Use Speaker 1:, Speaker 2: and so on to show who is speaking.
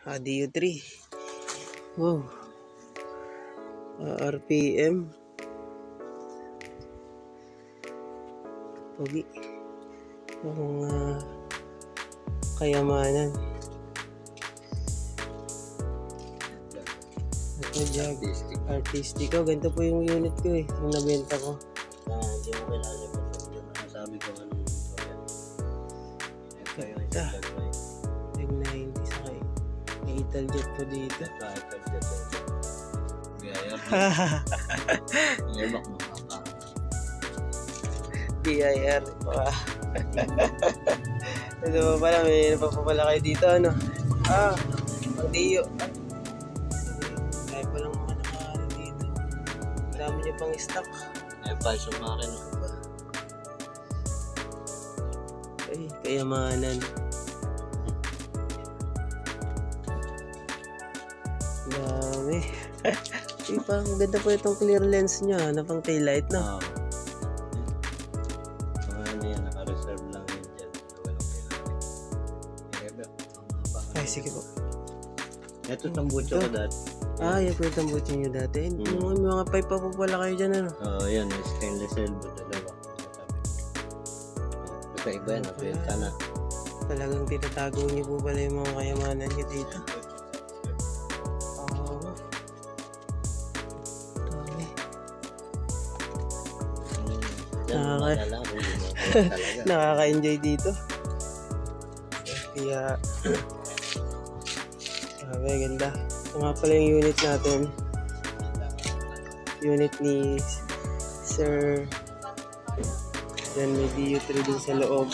Speaker 1: DU3. Wow. RPM. Pogi. Ang kayamanan. Ito jag. Artistic. Ganito po yung unit ko eh. Yung nabenta ko.
Speaker 2: Hindi mo kailangan mo. Sabi ko ano ito yan. Ito yung isa.
Speaker 1: Tag 90 sa kayo. May Italjet po dito.
Speaker 2: Italjet yan. BIR. Airbag mo pa.
Speaker 1: BIR. Ito pa pala. May napapapala kayo dito. Ano? Ang diyo. Kaya pa lang mga nakakano dito. Marami niyo pang stock.
Speaker 2: May falso makin.
Speaker 1: Ay, kayamanan. Dami. Ay, parang ganda po itong clear lens nyo na pang taillight na.
Speaker 2: Ano yan, naka-reserve lang yun dyan.
Speaker 1: Ay, sige po.
Speaker 2: Ito tambucho ko dati.
Speaker 1: Yan po yung tambucho nyo dati. May mga pipe pa po pala kayo dyan, ano?
Speaker 2: Yan, stainless elbow, dalawa. Basta iba yan, napilta na.
Speaker 1: Talagang tinatago nyo po pala yung mga kayamanan nyo dito. Nakaka-enjoy dito. Kaya ganda. Ito nga pala yung unit natin. Unit ni Sir. Then may DU3 din sa loob.